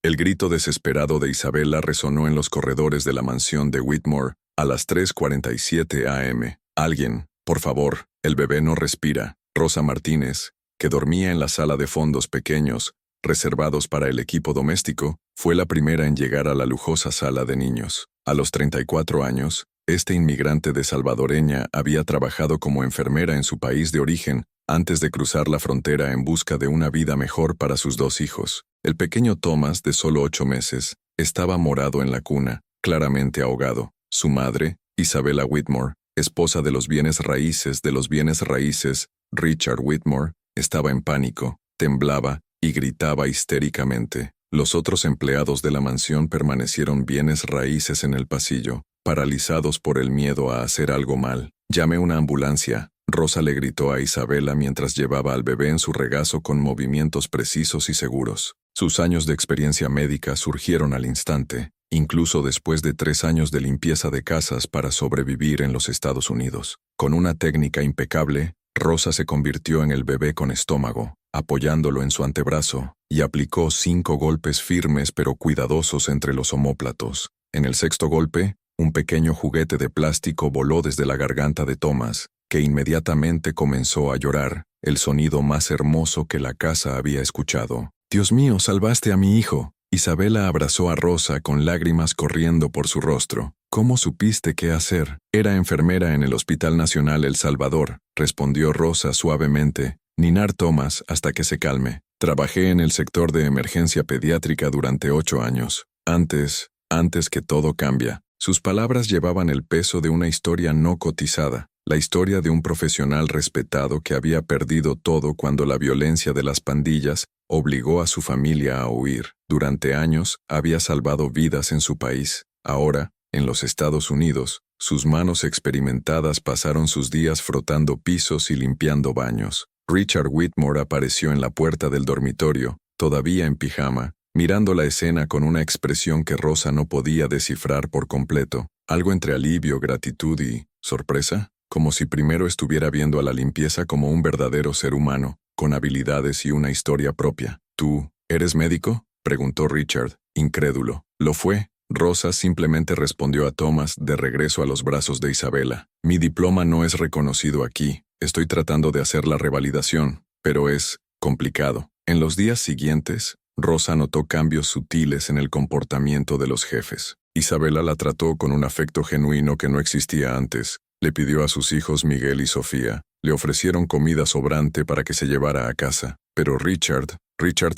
El grito desesperado de Isabela resonó en los corredores de la mansión de Whitmore a las 3:47 a.m. Alguien, por favor, el bebé no respira. Rosa Martínez, que dormía en la sala de fondos pequeños, reservados para el equipo doméstico, fue la primera en llegar a la lujosa sala de niños. A los 34 años, este inmigrante de salvadoreña había trabajado como enfermera en su país de origen antes de cruzar la frontera en busca de una vida mejor para sus dos hijos. El pequeño Thomas, de solo 8 meses, estaba morado en la cuna, claramente ahogado. Su madre, Isabela Whitmore, esposa de los bienes raíces Richard Whitmore, estaba en pánico, temblaba y gritaba histéricamente. Los otros empleados de la mansión permanecieron bienes raíces en el pasillo, paralizados por el miedo a hacer algo mal. «Llame una ambulancia», Rosa le gritó a Isabela mientras llevaba al bebé en su regazo con movimientos precisos y seguros. Sus años de experiencia médica surgieron al instante, incluso después de 3 años de limpieza de casas para sobrevivir en los Estados Unidos. Con una técnica impecable, Rosa se convirtió en el bebé con estómago, apoyándolo en su antebrazo, y aplicó 5 golpes firmes pero cuidadosos entre los omóplatos. En el 6º golpe, un pequeño juguete de plástico voló desde la garganta de Thomas, que inmediatamente comenzó a llorar, el sonido más hermoso que la casa había escuchado. «Dios mío, salvaste a mi hijo». Isabela abrazó a Rosa con lágrimas corriendo por su rostro. «¿Cómo supiste qué hacer?» «Era enfermera en el Hospital Nacional El Salvador», respondió Rosa suavemente. «Ninar Thomas hasta que se calme. Trabajé en el sector de emergencia pediátrica durante 8 años. Antes que todo cambia». Sus palabras llevaban el peso de una historia no cotizada, la historia de un profesional respetado que había perdido todo cuando la violencia de las pandillas obligó a su familia a huir. Durante años había salvado vidas en su país. Ahora, en los Estados Unidos, sus manos experimentadas pasaron sus días frotando pisos y limpiando baños. Richard Whitmore apareció en la puerta del dormitorio, todavía en pijama, mirando la escena con una expresión que Rosa no podía descifrar por completo, algo entre alivio, gratitud y sorpresa, como si primero estuviera viendo a la limpieza como un verdadero ser humano, con habilidades y una historia propia. «¿Tú eres médico?», preguntó Richard, incrédulo. «Lo fue». Rosa simplemente respondió a Thomas de regreso a los brazos de Isabela. «Mi diploma no es reconocido aquí. Estoy tratando de hacer la revalidación, pero es complicado». En los días siguientes, Rosa notó cambios sutiles en el comportamiento de los jefes. Isabela la trató con un afecto genuino que no existía antes. Le pidió a sus hijos Miguel y Sofía. Le ofrecieron comida sobrante para que se llevara a casa. Pero Richard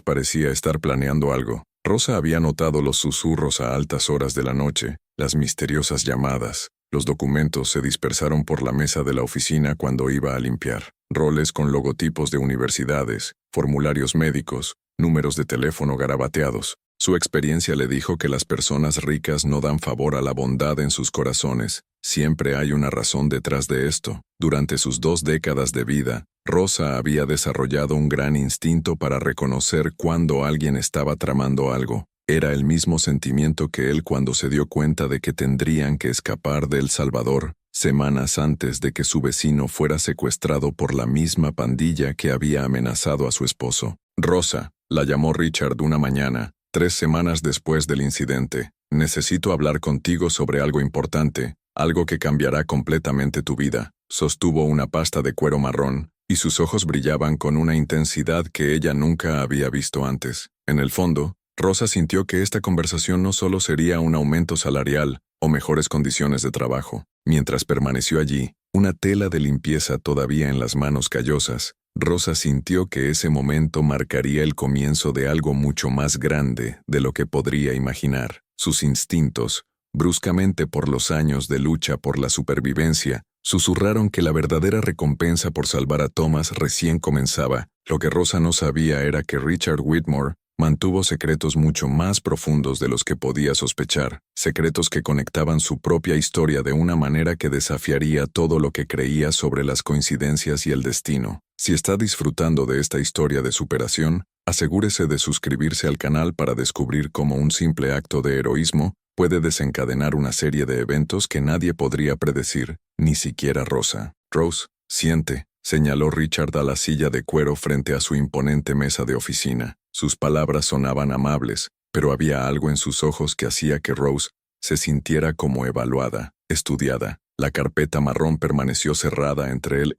parecía estar planeando algo. Rosa había notado los susurros a altas horas de la noche, las misteriosas llamadas. Los documentos se dispersaron por la mesa de la oficina cuando iba a limpiar. Roles con logotipos de universidades, formularios médicos, números de teléfono garabateados. Su experiencia le dijo que las personas ricas no dan favor a la bondad en sus corazones. Siempre hay una razón detrás de esto. Durante sus 2 décadas de vida, Rosa había desarrollado un gran instinto para reconocer cuando alguien estaba tramando algo. Era el mismo sentimiento que él cuando se dio cuenta de que tendrían que escapar de El Salvador, semanas antes de que su vecino fuera secuestrado por la misma pandilla que había amenazado a su esposo. «Rosa», la llamó Richard una mañana, 3 semanas después del incidente. «Necesito hablar contigo sobre algo importante, algo que cambiará completamente tu vida». Sostuvo una pasta de cuero marrón, y sus ojos brillaban con una intensidad que ella nunca había visto antes. En el fondo, Rosa sintió que esta conversación no solo sería un aumento salarial o mejores condiciones de trabajo. Mientras permaneció allí, una tela de limpieza todavía en las manos callosas, Rosa sintió que ese momento marcaría el comienzo de algo mucho más grande de lo que podría imaginar. Sus instintos, bruscamente por los años de lucha por la supervivencia, susurraron que la verdadera recompensa por salvar a Thomas recién comenzaba. Lo que Rosa no sabía era que Richard Whitmore mantuvo secretos mucho más profundos de los que podía sospechar, secretos que conectaban su propia historia de una manera que desafiaría todo lo que creía sobre las coincidencias y el destino. Si está disfrutando de esta historia de superación, asegúrese de suscribirse al canal para descubrir cómo un simple acto de heroísmo puede desencadenar una serie de eventos que nadie podría predecir, ni siquiera Rosa. «Rose, siente», señaló Richard a la silla de cuero frente a su imponente mesa de oficina. Sus palabras sonaban amables, pero había algo en sus ojos que hacía que Rose se sintiera como evaluada, estudiada. La carpeta marrón permaneció cerrada entre él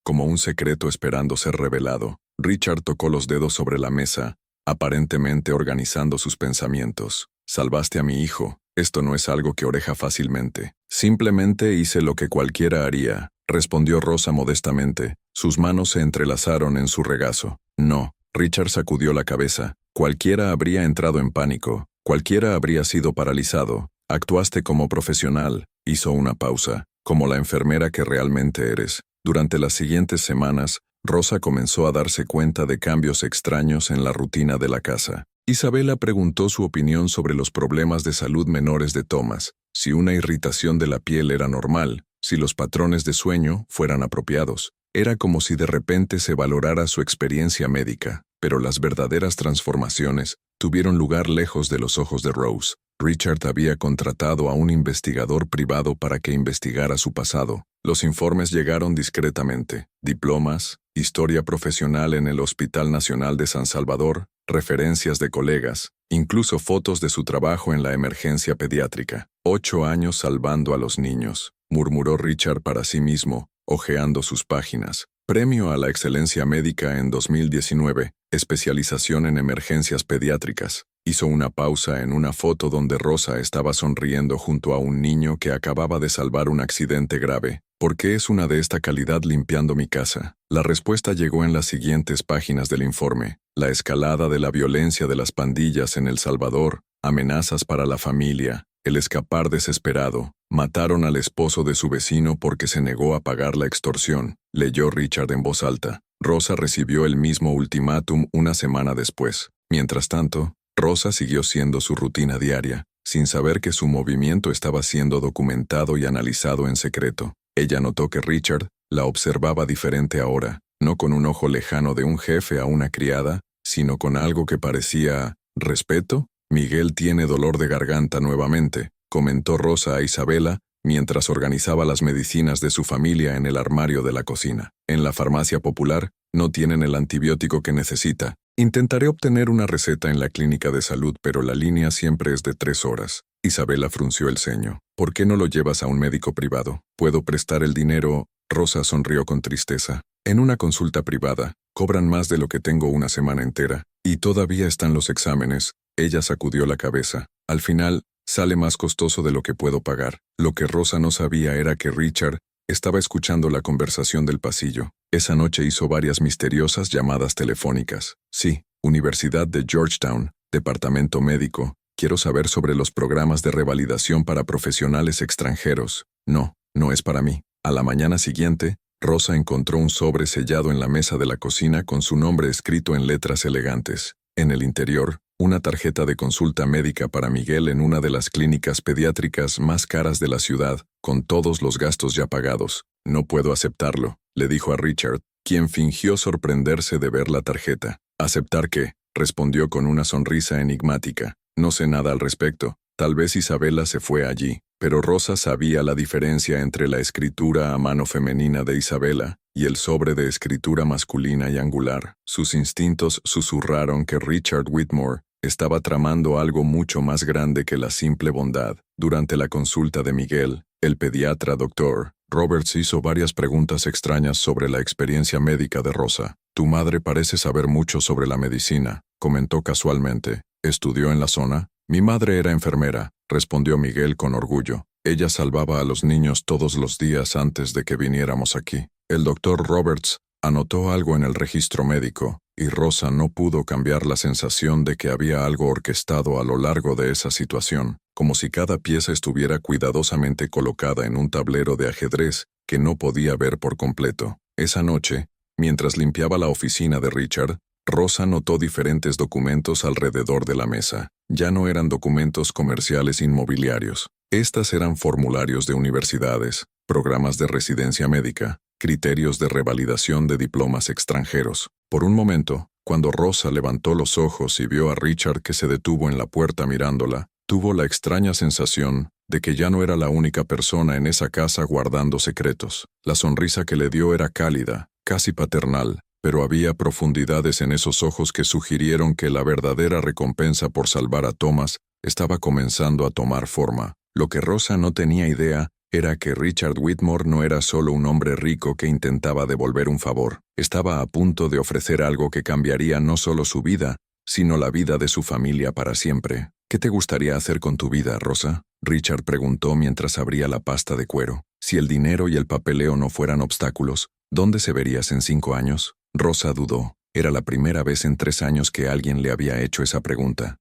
como un secreto esperando ser revelado. Richard tocó los dedos sobre la mesa, aparentemente organizando sus pensamientos. Salvaste a mi hijo. Esto no es algo que oreja fácilmente. Simplemente hice lo que cualquiera haría, respondió Rosa modestamente. Sus manos se entrelazaron en su regazo. No, Richard sacudió la cabeza. Cualquiera habría entrado en pánico. Cualquiera habría sido paralizado. Actuaste como profesional. Hizo una pausa, como la enfermera que realmente eres. Durante las siguientes semanas, Rosa comenzó a darse cuenta de cambios extraños en la rutina de la casa. Isabela preguntó su opinión sobre los problemas de salud menores de Thomas, si una irritación de la piel era normal, si los patrones de sueño fueran apropiados. Era como si de repente se valorara su experiencia médica, pero las verdaderas transformaciones tuvieron lugar lejos de los ojos de Rose. Richard había contratado a un investigador privado para que investigara su pasado. Los informes llegaron discretamente. Diplomas, historia profesional en el Hospital Nacional de San Salvador, referencias de colegas, incluso fotos de su trabajo en la emergencia pediátrica. 8 años salvando a los niños, murmuró Richard para sí mismo, hojeando sus páginas. Premio a la excelencia médica en 2019, especialización en emergencias pediátricas. Hizo una pausa en una foto donde Rosa estaba sonriendo junto a un niño que acababa de salvar un accidente grave. ¿Por qué es una de esta calidad limpiando mi casa? La respuesta llegó en las siguientes páginas del informe. La escalada de la violencia de las pandillas en El Salvador, amenazas para la familia, el escapar desesperado. Mataron al esposo de su vecino porque se negó a pagar la extorsión, leyó Richard en voz alta. Rosa recibió el mismo ultimátum una semana después. Mientras tanto, Rosa siguió siendo su rutina diaria, sin saber que su movimiento estaba siendo documentado y analizado en secreto. Ella notó que Richard la observaba diferente ahora, no con un ojo lejano de un jefe a una criada, sino con algo que parecía respeto. Miguel tiene dolor de garganta nuevamente, comentó Rosa a Isabela, mientras organizaba las medicinas de su familia en el armario de la cocina. En la farmacia popular, no tienen el antibiótico que necesita. Intentaré obtener una receta en la clínica de salud, pero la línea siempre es de 3 horas. Isabela frunció el ceño. ¿Por qué no lo llevas a un médico privado? ¿Puedo prestar el dinero? Rosa sonrió con tristeza. En una consulta privada, cobran más de lo que tengo una semana entera. Y todavía están los exámenes. Ella sacudió la cabeza. Al final, sale más costoso de lo que puedo pagar. Lo que Rosa no sabía era que Richard estaba escuchando la conversación del pasillo. Esa noche hizo varias misteriosas llamadas telefónicas. Sí, Universidad de Georgetown, Departamento Médico. Quiero saber sobre los programas de revalidación para profesionales extranjeros. No, no es para mí. A la mañana siguiente, Rosa encontró un sobre sellado en la mesa de la cocina con su nombre escrito en letras elegantes. En el interior, una tarjeta de consulta médica para Miguel en una de las clínicas pediátricas más caras de la ciudad, con todos los gastos ya pagados. No puedo aceptarlo, le dijo a Richard, quien fingió sorprenderse de ver la tarjeta. ¿Aceptar qué? Respondió con una sonrisa enigmática. No sé nada al respecto. Tal vez Isabela se fue allí, pero Rosa sabía la diferencia entre la escritura a mano femenina de Isabela y el sobre de escritura masculina y angular. Sus instintos susurraron que Richard Whitmore estaba tramando algo mucho más grande que la simple bondad. Durante la consulta de Miguel, el pediatra Dr. Roberts hizo varias preguntas extrañas sobre la experiencia médica de Rosa. Tu madre parece saber mucho sobre la medicina, comentó casualmente. ¿Estudió en la zona? Mi madre era enfermera, respondió Miguel con orgullo. Ella salvaba a los niños todos los días antes de que viniéramos aquí. El Dr. Roberts anotó algo en el registro médico, y Rosa no pudo cambiar la sensación de que había algo orquestado a lo largo de esa situación, como si cada pieza estuviera cuidadosamente colocada en un tablero de ajedrez que no podía ver por completo. Esa noche, mientras limpiaba la oficina de Richard, Rosa notó diferentes documentos alrededor de la mesa. Ya no eran documentos comerciales inmobiliarios. Estas eran formularios de universidades, programas de residencia médica, criterios de revalidación de diplomas extranjeros. Por un momento, cuando Rosa levantó los ojos y vio a Richard que se detuvo en la puerta mirándola, tuvo la extraña sensación de que ya no era la única persona en esa casa guardando secretos. La sonrisa que le dio era cálida, casi paternal. pero había profundidades en esos ojos que sugirieron que la verdadera recompensa por salvar a Thomas estaba comenzando a tomar forma. Lo que Rosa no tenía idea era que Richard Whitmore no era solo un hombre rico que intentaba devolver un favor. Estaba a punto de ofrecer algo que cambiaría no solo su vida, sino la vida de su familia para siempre. ¿Qué te gustaría hacer con tu vida, Rosa? Richard preguntó mientras abría la pasta de cuero. Si el dinero y el papeleo no fueran obstáculos, ¿dónde se verías en 5 años? Rosa dudó. Era la primera vez en 3 años que alguien le había hecho esa pregunta.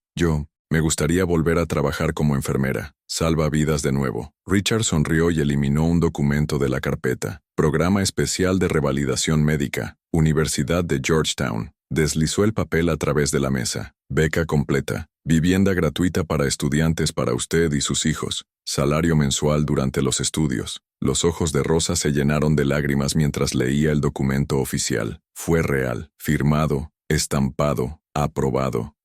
Me gustaría volver a trabajar como enfermera. Salva vidas de nuevo. Richard sonrió y eliminó un documento de la carpeta. Programa especial de revalidación médica. Universidad de Georgetown. Deslizó el papel a través de la mesa. Beca completa. Vivienda gratuita para estudiantes para usted y sus hijos. Salario mensual durante los estudios. Los ojos de Rosa se llenaron de lágrimas mientras leía el documento oficial. Fue real. Firmado. Estampado. Aprobado.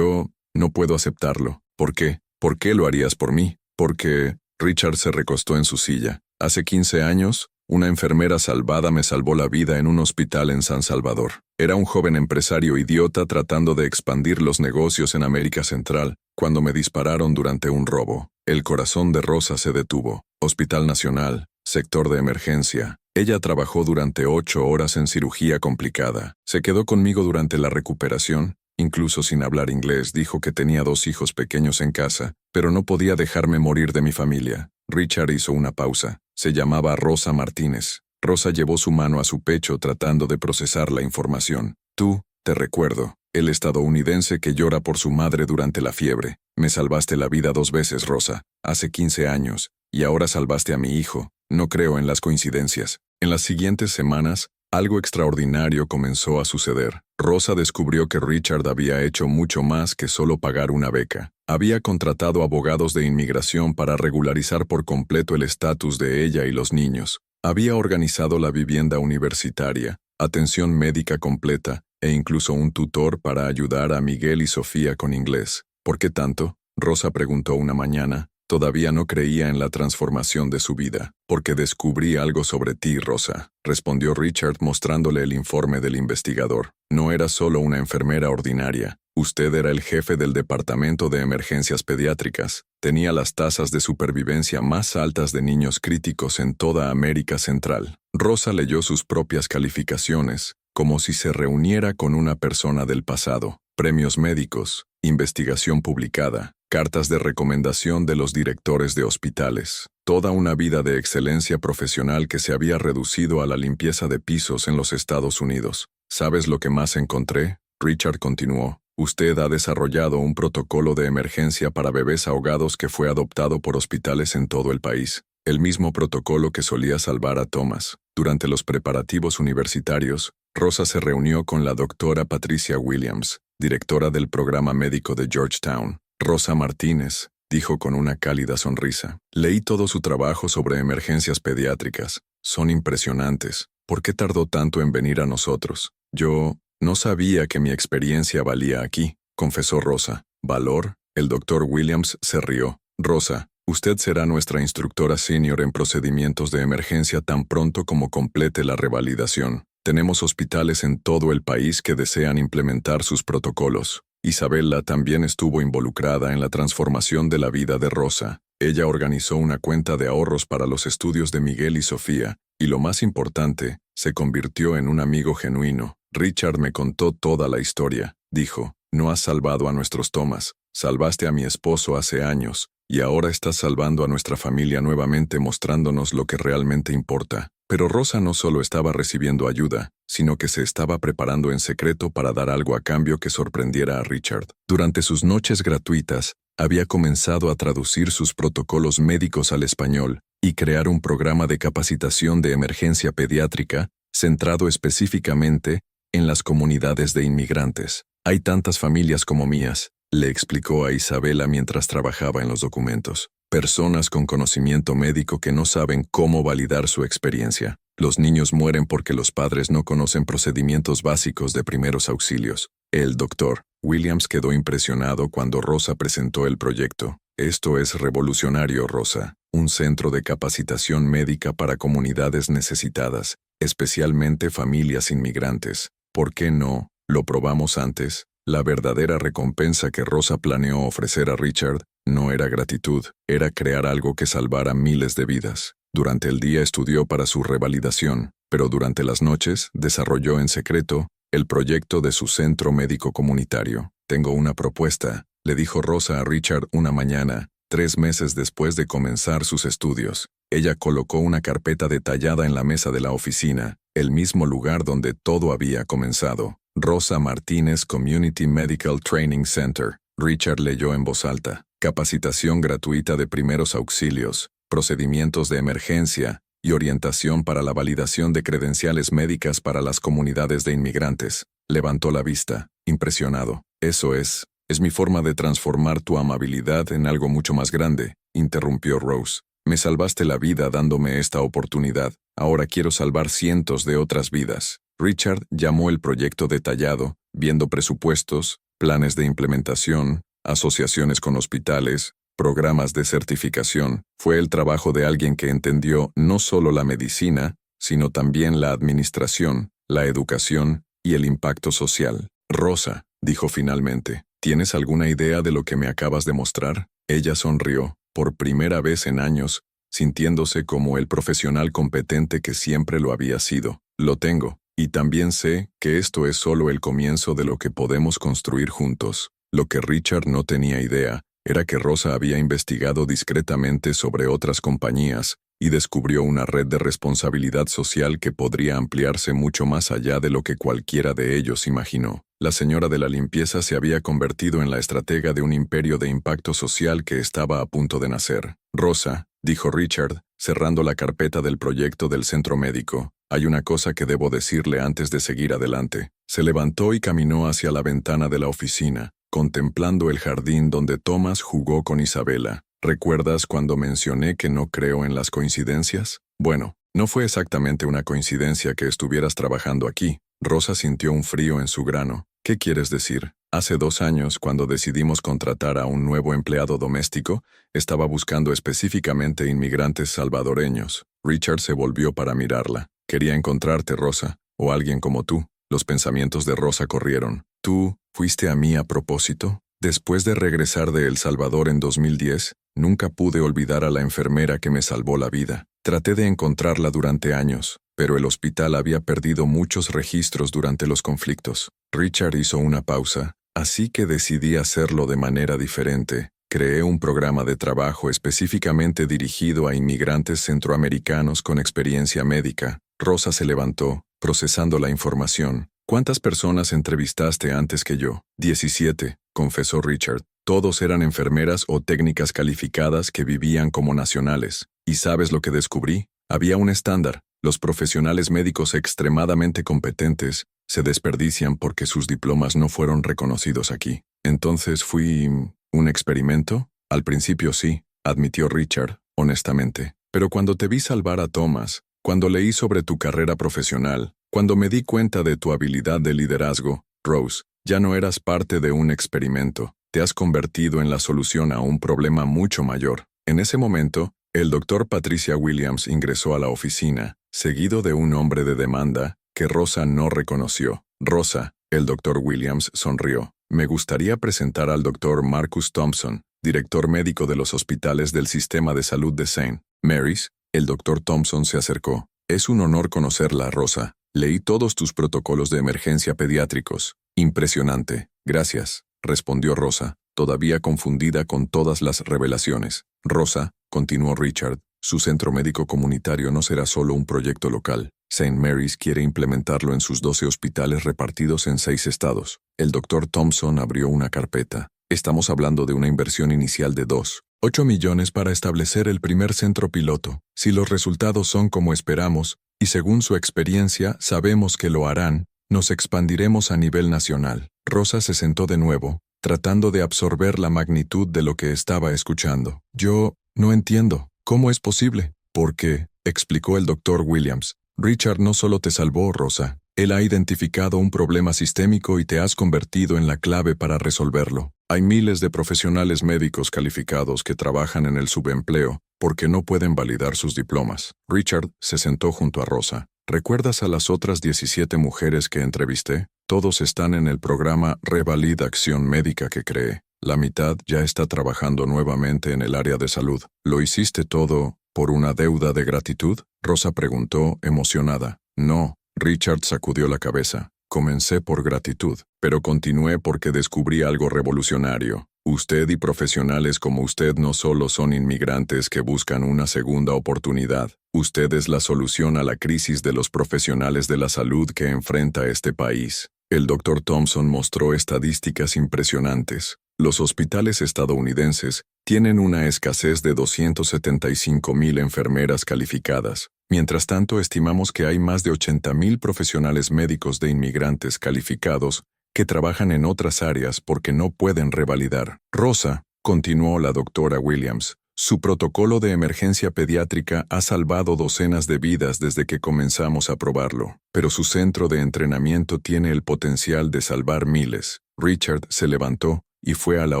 No puedo aceptarlo. ¿Por qué? ¿Por qué lo harías por mí? Porque Richard se recostó en su silla. Hace 15 años, una enfermera salvada me salvó la vida en un hospital en San Salvador. Era un joven empresario idiota tratando de expandir los negocios en América Central, cuando me dispararon durante un robo. El corazón de Rosa se detuvo. Hospital Nacional, sector de emergencia. Ella trabajó durante 8 horas en cirugía complicada. Se quedó conmigo durante la recuperación. Incluso sin hablar inglés, dijo que tenía 2 hijos pequeños en casa, pero no podía dejarme morir de mi familia. Richard hizo una pausa. Se llamaba Rosa Martínez. Rosa llevó su mano a su pecho tratando de procesar la información. Tú, te recuerdo, el estadounidense que llora por su madre durante la fiebre. Me salvaste la vida 2 veces, Rosa, hace 15 años, y ahora salvaste a mi hijo. No creo en las coincidencias. En las siguientes semanas, algo extraordinario comenzó a suceder. Rosa descubrió que Richard había hecho mucho más que solo pagar una beca. Había contratado abogados de inmigración para regularizar por completo el estatus de ella y los niños. Había organizado la vivienda universitaria, atención médica completa e incluso un tutor para ayudar a Miguel y Sofía con inglés. ¿Por qué tanto? Rosa preguntó una mañana. Todavía no creía en la transformación de su vida. Porque descubrí algo sobre ti, Rosa, respondió Richard mostrándole el informe del investigador. No era solo una enfermera ordinaria. Usted era el jefe del Departamento de Emergencias Pediátricas. Tenía las tasas de supervivencia más altas de niños críticos en toda América Central. Rosa leyó sus propias calificaciones, como si se reuniera con una persona del pasado. Premios médicos, investigación publicada, cartas de recomendación de los directores de hospitales. Toda una vida de excelencia profesional que se había reducido a la limpieza de pisos en los Estados Unidos. ¿Sabes lo que más encontré? Richard continuó. Usted ha desarrollado un protocolo de emergencia para bebés ahogados que fue adoptado por hospitales en todo el país. El mismo protocolo que solía salvar a Thomas. Durante los preparativos universitarios, Rosa se reunió con la doctora Patricia Williams, directora del programa médico de Georgetown. Rosa Martínez, dijo con una cálida sonrisa. Leí todo su trabajo sobre emergencias pediátricas. Son impresionantes. ¿Por qué tardó tanto en venir a nosotros? Yo no sabía que mi experiencia valía aquí, confesó Rosa. ¿Valor? El doctor Williams se rió. Rosa, usted será nuestra instructora senior en procedimientos de emergencia tan pronto como complete la revalidación. Tenemos hospitales en todo el país que desean implementar sus protocolos. Isabella también estuvo involucrada en la transformación de la vida de Rosa. Ella organizó una cuenta de ahorros para los estudios de Miguel y Sofía, y lo más importante, se convirtió en un amigo genuino. Richard me contó toda la historia. Dijo, no has salvado a nuestros Thomas, salvaste a mi esposo hace años, y ahora estás salvando a nuestra familia nuevamente mostrándonos lo que realmente importa. Pero Rosa no solo estaba recibiendo ayuda, sino que se estaba preparando en secreto para dar algo a cambio que sorprendiera a Richard. Durante sus noches gratuitas, había comenzado a traducir sus protocolos médicos al español y crear un programa de capacitación de emergencia pediátrica centrado específicamente en las comunidades de inmigrantes. Hay tantas familias como mías, le explicó a Isabella mientras trabajaba en los documentos. Personas con conocimiento médico que no saben cómo validar su experiencia. Los niños mueren porque los padres no conocen procedimientos básicos de primeros auxilios. El doctor Williams quedó impresionado cuando Rosa presentó el proyecto. Esto es revolucionario, Rosa. Un centro de capacitación médica para comunidades necesitadas, especialmente familias inmigrantes. ¿Por qué no? Lo probamos antes. La verdadera recompensa que Rosa planeó ofrecer a Richard no era gratitud, era crear algo que salvara miles de vidas. Durante el día estudió para su revalidación, pero durante las noches desarrolló en secreto el proyecto de su centro médico comunitario. Tengo una propuesta, le dijo Rosa a Richard una mañana, 3 meses después de comenzar sus estudios. Ella colocó una carpeta detallada en la mesa de la oficina, el mismo lugar donde todo había comenzado. Rosa Martínez Community Medical Training Center. Richard leyó en voz alta. Capacitación gratuita de primeros auxilios, procedimientos de emergencia y orientación para la validación de credenciales médicas para las comunidades de inmigrantes. Levantó la vista, impresionado. Eso es mi forma de transformar tu amabilidad en algo mucho más grande, interrumpió Rose. Me salvaste la vida dándome esta oportunidad. Ahora quiero salvar cientos de otras vidas. Richard llamó el proyecto detallado, viendo presupuestos, planes de implementación, asociaciones con hospitales, programas de certificación. Fue el trabajo de alguien que entendió no solo la medicina, sino también la administración, la educación y el impacto social. Rosa, dijo finalmente, ¿tienes alguna idea de lo que me acabas de mostrar? Ella sonrió, por primera vez en años, sintiéndose como el profesional competente que siempre lo había sido. Lo tengo, y también sé que esto es solo el comienzo de lo que podemos construir juntos. Lo que Richard no tenía idea era que Rosa había investigado discretamente sobre otras compañías y descubrió una red de responsabilidad social que podría ampliarse mucho más allá de lo que cualquiera de ellos imaginó. La señora de la limpieza se había convertido en la estratega de un imperio de impacto social que estaba a punto de nacer. Rosa, dijo Richard, cerrando la carpeta del proyecto del centro médico, hay una cosa que debo decirle antes de seguir adelante. Se levantó y caminó hacia la ventana de la oficina, contemplando el jardín donde Thomas jugó con Isabela. ¿Recuerdas cuando mencioné que no creo en las coincidencias? Bueno, no fue exactamente una coincidencia que estuvieras trabajando aquí. Rosa sintió un frío en su grano. ¿Qué quieres decir? Hace 2 años, cuando decidimos contratar a un nuevo empleado doméstico, estaba buscando específicamente inmigrantes salvadoreños. Richard se volvió para mirarla. Quería encontrarte, Rosa, o alguien como tú. Los pensamientos de Rosa corrieron. ¿Tú fuiste a mí a propósito? Después de regresar de El Salvador en 2010, nunca pude olvidar a la enfermera que me salvó la vida. Traté de encontrarla durante años, pero el hospital había perdido muchos registros durante los conflictos. Richard hizo una pausa, así que decidí hacerlo de manera diferente. Creé un programa de trabajo específicamente dirigido a inmigrantes centroamericanos con experiencia médica. Rosa se levantó, procesando la información. ¿Cuántas personas entrevistaste antes que yo? 17, confesó Richard. Todos eran enfermeras o técnicas calificadas que vivían como nacionales. ¿Y sabes lo que descubrí? Había un estándar. Los profesionales médicos extremadamente competentes se desperdician porque sus diplomas no fueron reconocidos aquí. Entonces fui ¿un experimento? Al principio sí, admitió Richard, honestamente. Pero cuando te vi salvar a Thomas, cuando leí sobre tu carrera profesional, cuando me di cuenta de tu habilidad de liderazgo, Rose, ya no eras parte de un experimento. Te has convertido en la solución a un problema mucho mayor. En ese momento, el Dr. Patricia Williams ingresó a la oficina, seguido de un hombre de demanda que Rosa no reconoció. Rosa, el Dr. Williams sonrió. Me gustaría presentar al Dr. Marcus Thompson, director médico de los hospitales del Sistema de Salud de St. Mary's. El Dr. Thompson se acercó. Es un honor conocerla, Rosa. Leí todos tus protocolos de emergencia pediátricos. Impresionante. Gracias, respondió Rosa, todavía confundida con todas las revelaciones. Rosa, continuó Richard, su centro médico comunitario no será solo un proyecto local. St. Mary's quiere implementarlo en sus 12 hospitales repartidos en 6 estados. El Dr. Thompson abrió una carpeta. Estamos hablando de una inversión inicial de 2,8 millones para establecer el primer centro piloto. Si los resultados son como esperamos, y según su experiencia sabemos que lo harán, nos expandiremos a nivel nacional. Rosa se sentó de nuevo, tratando de absorber la magnitud de lo que estaba escuchando. Yo no entiendo. ¿Cómo es posible? Porque, explicó el Dr. Williams, Richard no solo te salvó, Rosa. Él ha identificado un problema sistémico y te has convertido en la clave para resolverlo. Hay miles de profesionales médicos calificados que trabajan en el subempleo porque no pueden validar sus diplomas. Richard se sentó junto a Rosa. ¿Recuerdas a las otras 17 mujeres que entrevisté? Todos están en el programa Revalida Acción Médica que creé. La mitad ya está trabajando nuevamente en el área de salud. ¿Lo hiciste todo por una deuda de gratitud?, Rosa preguntó, emocionada. No, Richard sacudió la cabeza. Comencé por gratitud, pero continué porque descubrí algo revolucionario. Usted y profesionales como usted no solo son inmigrantes que buscan una segunda oportunidad. Usted es la solución a la crisis de los profesionales de la salud que enfrenta este país. El Dr. Thompson mostró estadísticas impresionantes. Los hospitales estadounidenses tienen una escasez de 275,000 enfermeras calificadas. Mientras tanto, estimamos que hay más de 80,000 profesionales médicos de inmigrantes calificados que trabajan en otras áreas porque no pueden revalidar. Rosa, continuó la doctora Williams, su protocolo de emergencia pediátrica ha salvado docenas de vidas desde que comenzamos a probarlo, pero su centro de entrenamiento tiene el potencial de salvar miles. Richard se levantó y fue a la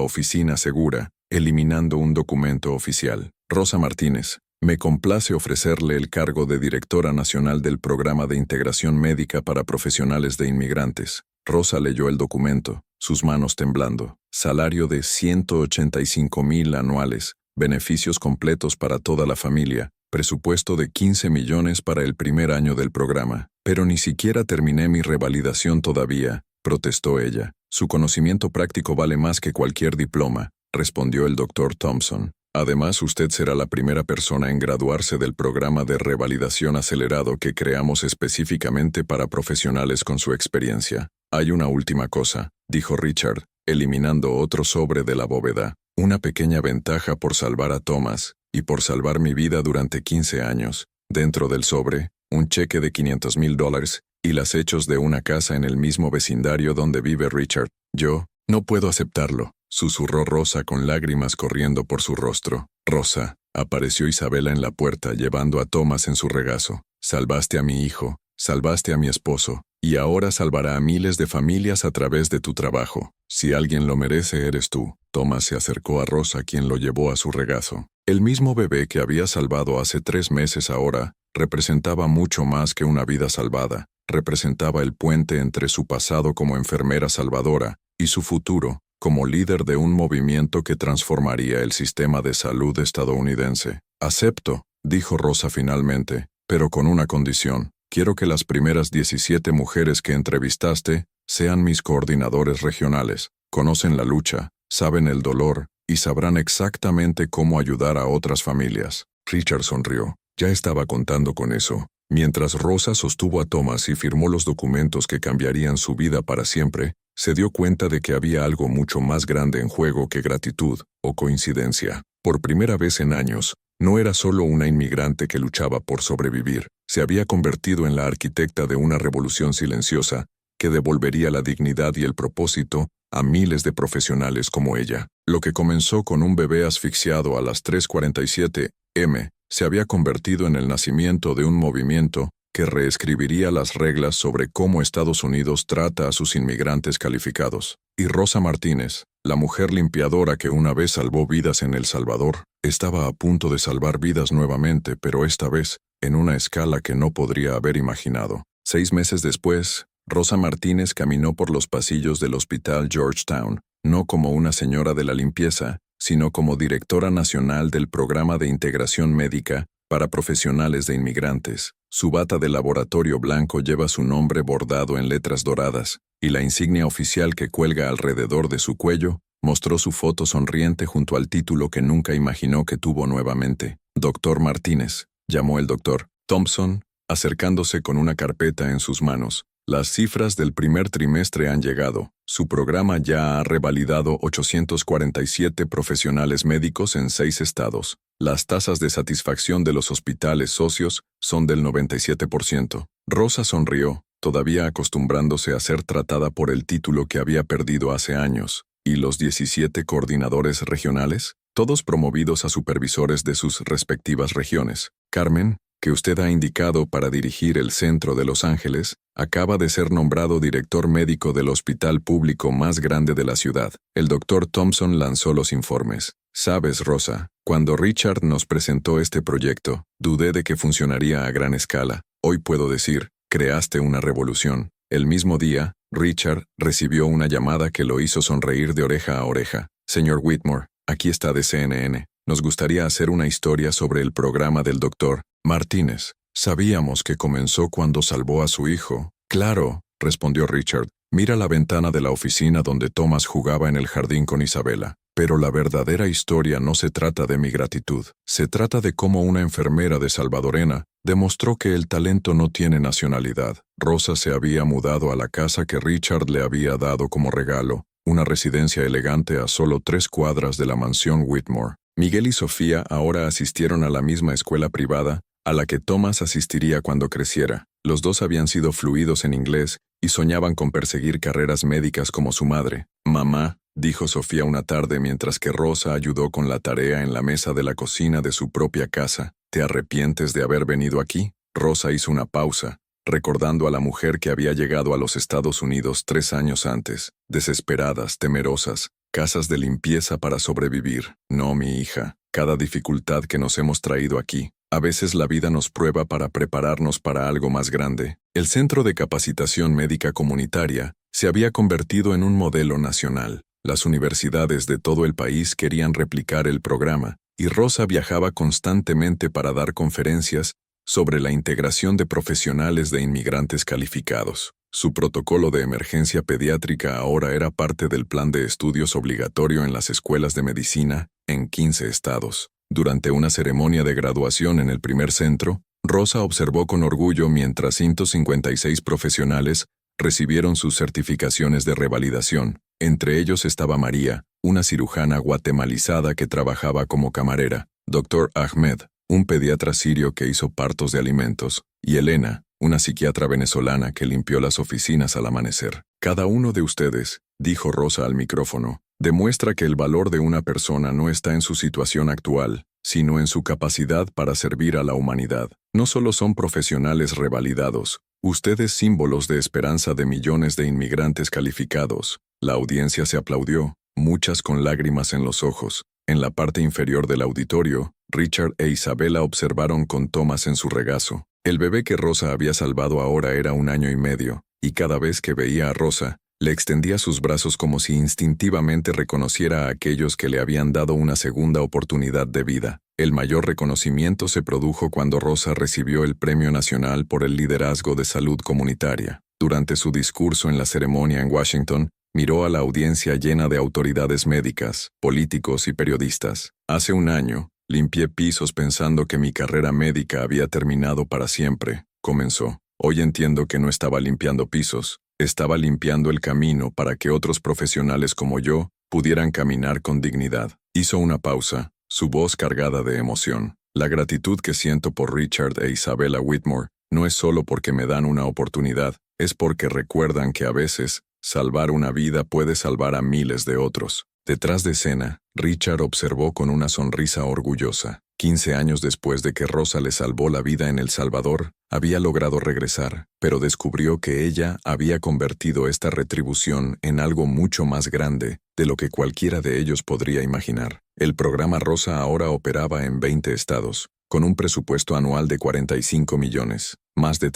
oficina segura, eliminando un documento oficial. Rosa Martínez, me complace ofrecerle el cargo de directora nacional del Programa de Integración Médica para Profesionales de Inmigrantes. Rosa leyó el documento, sus manos temblando. Salario de 185,000 anuales, beneficios completos para toda la familia, presupuesto de 15 millones para el primer año del programa. Pero ni siquiera terminé mi revalidación todavía, protestó ella. Su conocimiento práctico vale más que cualquier diploma, respondió el Dr. Thompson. Además, usted será la primera persona en graduarse del programa de revalidación acelerado que creamos específicamente para profesionales con su experiencia. Hay una última cosa, dijo Richard, eliminando otro sobre de la bóveda. Una pequeña ventaja por salvar a Thomas y por salvar mi vida durante 15 años. Dentro del sobre, un cheque de $500,000 y las hechos de una casa en el mismo vecindario donde vive Richard. Yo no puedo aceptarlo, susurró Rosa con lágrimas corriendo por su rostro. Rosa, apareció Isabela en la puerta llevando a Thomas en su regazo. Salvaste a mi hijo, salvaste a mi esposo, y ahora salvará a miles de familias a través de tu trabajo. Si alguien lo merece, eres tú. Thomas se acercó a Rosa, quien lo llevó a su regazo. El mismo bebé que había salvado hace 3 meses ahora representaba mucho más que una vida salvada. Representaba el puente entre su pasado como enfermera salvadora y su futuro como líder de un movimiento que transformaría el sistema de salud estadounidense. Acepto, dijo Rosa finalmente, pero con una condición. Quiero que las primeras 17 mujeres que entrevistaste sean mis coordinadores regionales. Conocen la lucha, saben el dolor y sabrán exactamente cómo ayudar a otras familias. Richard sonrió. Ya estaba contando con eso. Mientras Rosa sostuvo a Thomas y firmó los documentos que cambiarían su vida para siempre, se dio cuenta de que había algo mucho más grande en juego que gratitud o coincidencia. Por primera vez en años, no era solo una inmigrante que luchaba por sobrevivir, se había convertido en la arquitecta de una revolución silenciosa que devolvería la dignidad y el propósito a miles de profesionales como ella. Lo que comenzó con un bebé asfixiado a las 3:47 m. se había convertido en el nacimiento de un movimiento que reescribiría las reglas sobre cómo Estados Unidos trata a sus inmigrantes calificados. Y Rosa Martínez, la mujer limpiadora que una vez salvó vidas en El Salvador, estaba a punto de salvar vidas nuevamente, pero esta vez en una escala que no podría haber imaginado. 6 meses después, Rosa Martínez caminó por los pasillos del Hospital Georgetown, no como una señora de la limpieza, sino como directora nacional del Programa de Integración Médica para Profesionales de Inmigrantes. Su bata de laboratorio blanco lleva su nombre bordado en letras doradas, y la insignia oficial que cuelga alrededor de su cuello mostró su foto sonriente junto al título que nunca imaginó que tuvo nuevamente. Doctor Martínez, llamó el doctor Thompson, acercándose con una carpeta en sus manos. Las cifras del primer trimestre han llegado. Su programa ya ha revalidado 847 profesionales médicos en 6 estados. Las tasas de satisfacción de los hospitales socios son del 97%. Rosa sonrió, todavía acostumbrándose a ser tratada por el título que había perdido hace años. ¿Y los 17 coordinadores regionales? Todos promovidos a supervisores de sus respectivas regiones. Carmen, que usted ha indicado para dirigir el centro de Los Ángeles, acaba de ser nombrado director médico del hospital público más grande de la ciudad. El doctor Thompson lanzó los informes. Sabes, Rosa, cuando Richard nos presentó este proyecto, dudé de que funcionaría a gran escala. Hoy puedo decir, creaste una revolución. El mismo día, Richard recibió una llamada que lo hizo sonreír de oreja a oreja. Señor Whitmore, aquí está de CNN. Nos gustaría hacer una historia sobre el programa del Dr. Martínez. Sabíamos que comenzó cuando salvó a su hijo. Claro, respondió Richard. Mira la ventana de la oficina donde Thomas jugaba en el jardín con Isabela. Pero la verdadera historia no se trata de mi gratitud. Se trata de cómo una enfermera de Salvadorena demostró que el talento no tiene nacionalidad. Rosa se había mudado a la casa que Richard le había dado como regalo, una residencia elegante a solo 3 cuadras de la mansión Whitmore. Miguel y Sofía ahora asistieron a la misma escuela privada a la que Thomas asistiría cuando creciera. Los dos habían sido fluidos en inglés y soñaban con perseguir carreras médicas como su madre. Mamá, dijo Sofía una tarde mientras que Rosa ayudó con la tarea en la mesa de la cocina de su propia casa. ¿Te arrepientes de haber venido aquí? Rosa hizo una pausa, recordando a la mujer que había llegado a los Estados Unidos 3 años antes, desesperadas, temerosas, casas de limpieza para sobrevivir. No, mi hija, cada dificultad que nos hemos traído aquí. A veces la vida nos prueba para prepararnos para algo más grande. El Centro de Capacitación Médica Comunitaria se había convertido en un modelo nacional. Las universidades de todo el país querían replicar el programa, y Rosa viajaba constantemente para dar conferencias sobre la integración de profesionales de inmigrantes calificados. Su protocolo de emergencia pediátrica ahora era parte del plan de estudios obligatorio en las escuelas de medicina en 15 estados. Durante una ceremonia de graduación en el primer centro, Rosa observó con orgullo mientras 156 profesionales recibieron sus certificaciones de revalidación. Entre ellos estaba María, una cirujana guatemalizada que trabajaba como camarera, Dr. Ahmed, un pediatra sirio que hizo partos de alimentos, y Elena, una psiquiatra venezolana que limpió las oficinas al amanecer. Cada uno de ustedes, dijo Rosa al micrófono, demuestra que el valor de una persona no está en su situación actual, sino en su capacidad para servir a la humanidad. No solo son profesionales revalidados, ustedes símbolos de esperanza de millones de inmigrantes calificados. La audiencia se aplaudió, muchas con lágrimas en los ojos. En la parte inferior del auditorio, Richard e Isabela observaron con Thomas en su regazo. El bebé que Rosa había salvado ahora era 1 año y medio, y cada vez que veía a Rosa, le extendía sus brazos como si instintivamente reconociera a aquellos que le habían dado una segunda oportunidad de vida. El mayor reconocimiento se produjo cuando Rosa recibió el Premio Nacional por el Liderazgo de Salud Comunitaria. Durante su discurso en la ceremonia en Washington, miró a la audiencia llena de autoridades médicas, políticos y periodistas. Hace 1 año, limpié pisos pensando que mi carrera médica había terminado para siempre, comenzó. Hoy entiendo que no estaba limpiando pisos, estaba limpiando el camino para que otros profesionales como yo pudieran caminar con dignidad. Hizo una pausa, su voz cargada de emoción. La gratitud que siento por Richard e Isabela Whitmore no es solo porque me dan una oportunidad, es porque recuerdan que a veces, salvar una vida puede salvar a miles de otros. Detrás de escena, Richard observó con una sonrisa orgullosa. 15 años después de que Rosa le salvó la vida en El Salvador, había logrado regresar, pero descubrió que ella había convertido esta retribución en algo mucho más grande de lo que cualquiera de ellos podría imaginar. El programa Rosa ahora operaba en 20 estados, con un presupuesto anual de 45 millones, más de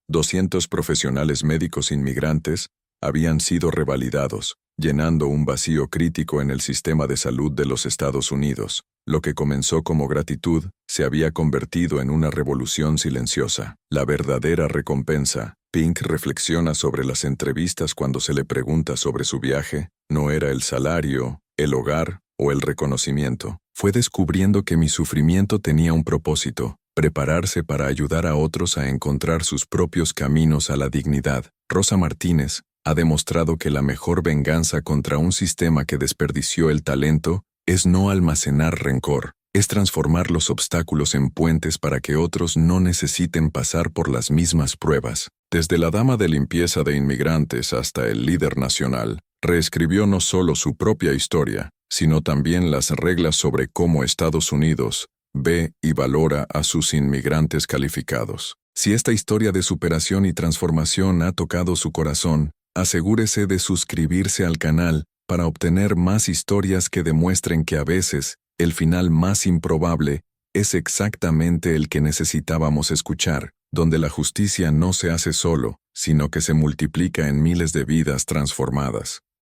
200 profesionales médicos inmigrantes habían sido revalidados, llenando un vacío crítico en el sistema de salud de los Estados Unidos. Lo que comenzó como gratitud se había convertido en una revolución silenciosa. La verdadera recompensa, Pink reflexiona sobre las entrevistas cuando se le pregunta sobre su viaje, no era el salario, el hogar o el reconocimiento. Fue descubriendo que mi sufrimiento tenía un propósito, prepararse para ayudar a otros a encontrar sus propios caminos a la dignidad. Rosa Martínez ha demostrado que la mejor venganza contra un sistema que desperdició el talento es no almacenar rencor, es transformar los obstáculos en puentes para que otros no necesiten pasar por las mismas pruebas. Desde la dama de limpieza de inmigrantes hasta el líder nacional, reescribió no solo su propia historia, sino también las reglas sobre cómo Estados Unidos ve y valora a sus inmigrantes calificados. Si esta historia de superación y transformación ha tocado su corazón, asegúrese de suscribirse al canal para obtener más historias que demuestren que a veces, el final más improbable es exactamente el que necesitábamos escuchar. donde la justicia no se hace solo, sino que se multiplica en miles de vidas transformadas.